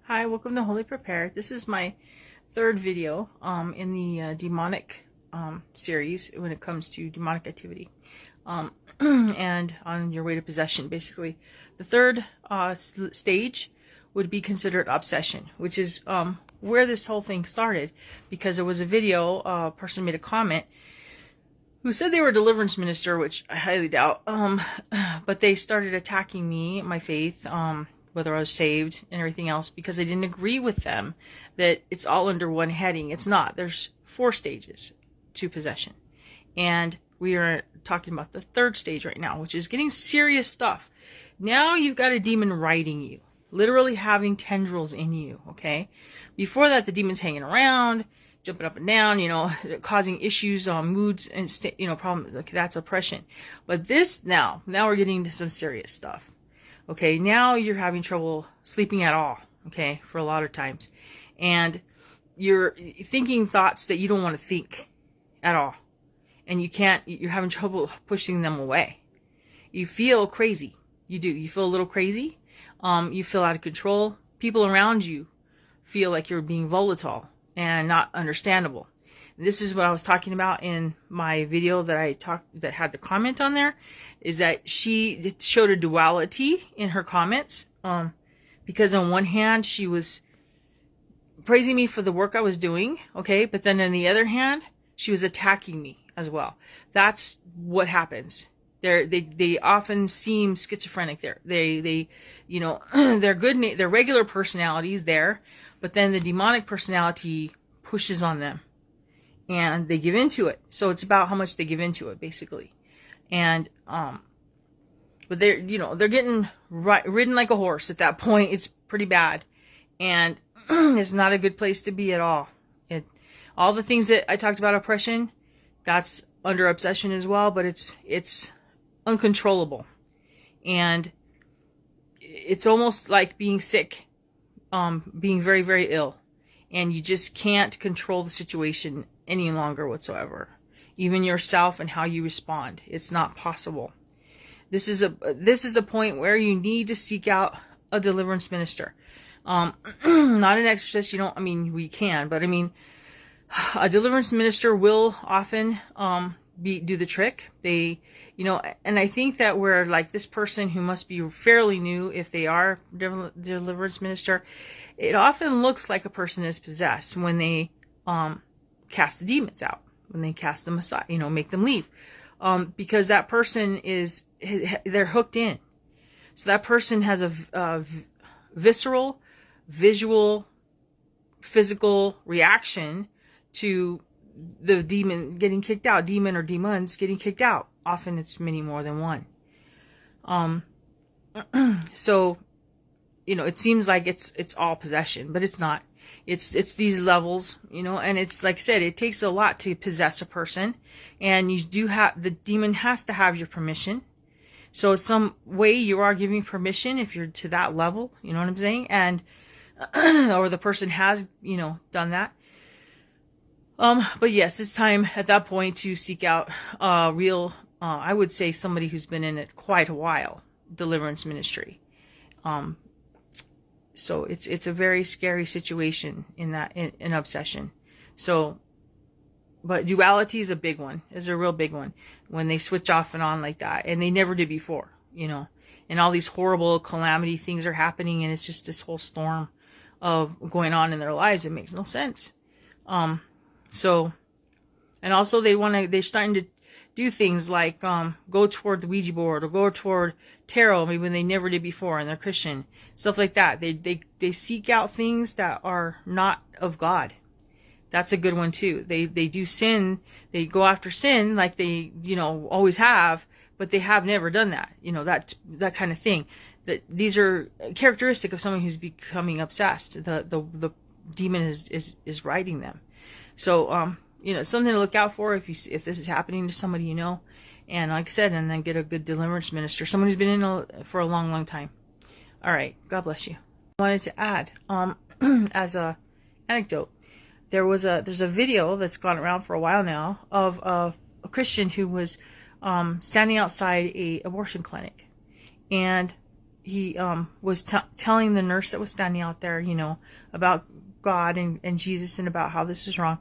Hi, welcome to Holy Prepared. This is my third video in the demonic series when it comes to demonic activity and on your way to possession, basically. The third stage would be considered obsession, which is where this whole thing started, because there was a video, a person made a comment who said they were a deliverance minister, which I highly doubt, but they started attacking me, my faith, whether I was saved and everything else, because I didn't agree with them that it's all under one heading. It's not. There's 4 stages to possession. And we are talking about the third stage right now, which is getting serious stuff. Now you've got a demon riding you, literally having tendrils in you, okay? Before that, the demon's hanging around, jumping up and down, causing issues, moods, and, problems. Like, that's oppression. But this now we're getting into some serious stuff. Okay, now you're having trouble sleeping at all, okay, for a lot of times. And you're thinking thoughts that you don't want to think at all. And you're having trouble pushing them away. You feel crazy. You do. You feel a little crazy. You feel out of control. People around you feel like you're being volatile and not understandable. This is what I was talking about in my video that had the comment on there, is that she showed a duality in her comments, because on one hand she was praising me for the work I was doing, okay, but then on the other hand she was attacking me as well. That's what happens. They often seem schizophrenic. They're good. Their regular personalities there, but then the demonic personality pushes on them. And they give into it. So it's about how much they give into it, basically. And, but they're getting ridden like a horse at that point. It's pretty bad. And it's not a good place to be at all. All the things that I talked about oppression, that's under obsession as well, but it's uncontrollable. And it's almost like being sick, being very, very ill. And you just can't control the situation any longer whatsoever. Even yourself and how you respond. It's not possible. This is a point where you need to seek out a deliverance minister. Not an exorcist, we can, but a deliverance minister will often do the trick. They, and I think that where, like, this person who must be fairly new, if they are deliverance minister, it often looks like a person is possessed when they cast the demons out, when they cast them aside, make them leave, because that person they're hooked in. So that person has a visceral, visual, physical reaction to the demon getting kicked out, demon or demons getting kicked out. Often it's many more than one. So, it seems like it's all possession, but it's not. It's these levels, and it's like I said, it takes a lot to possess a person, and the demon has to have your permission. So in some way you are giving permission if you're to that level, you know what I'm saying? And, or the person has, done that. But yes, it's time at that point to seek out real, I would say somebody who's been in it quite a while, deliverance ministry. So it's a very scary situation in obsession. So, but duality is a big one. Is a real big one when they switch off and on like that, and they never did before, and all these horrible calamity things are happening, and it's just this whole storm of going on in their lives. It makes no sense. So, and also they're starting to do things like go toward the Ouija board or go toward tarot, maybe when they never did before, and they're Christian, stuff like that. They seek out things that are not of God. That's a good one too. They do sin. They go after sin like they always have, but they have never done that. That kind of thing. That these are characteristic of someone who's becoming obsessed. The demon is riding them. So something to look out for if this is happening to somebody and like I said, and then get a good deliverance minister, someone who's been in for a long, long time. All right, God bless you. I wanted to add, as a anecdote, there's a video that's gone around for a while now of a Christian who was standing outside a abortion clinic, and he was telling the nurse that was standing out there, you know, about God and Jesus and about how this was wrong,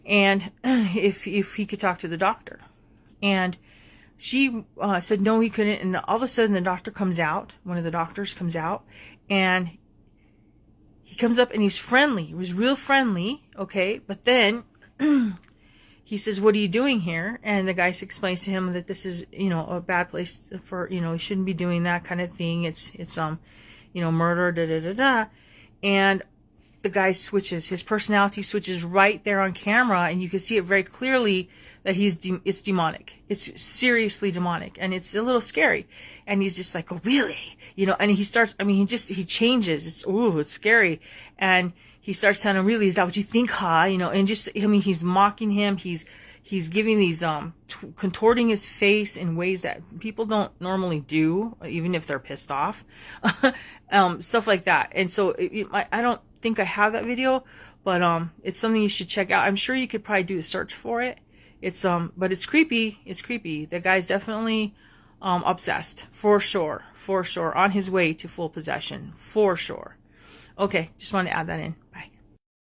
and if he could talk to the doctor. And she said no, he couldn't. And all of a sudden the doctor comes out, one of the doctors comes out, and he comes up and he's friendly. He was real friendly, okay? But then he says, "What are you doing here?" And the guy explains to him that this is, you know, a bad place for, you know, he shouldn't be doing that kind of thing. It's you know, murder, da da da da. And the guy switches, his personality switches right there on camera, and you can see it very clearly that it's demonic. It's seriously demonic, and it's a little scary. And he's just like, "Oh, really?" You know, and he starts, I mean, he changes. It's scary. And he starts telling him, "Really, is that what you think, huh?" You know, and just, I mean, he's mocking him. He's giving these, contorting his face in ways that people don't normally do, even if they're pissed off. Stuff like that. And so I don't think I have that video, but, it's something you should check out. I'm sure you could probably do a search for it. It's, but it's creepy. It's creepy. The guy's definitely, obsessed, for sure, on his way to full possession, for sure. Okay, just wanted to add that in. Bye.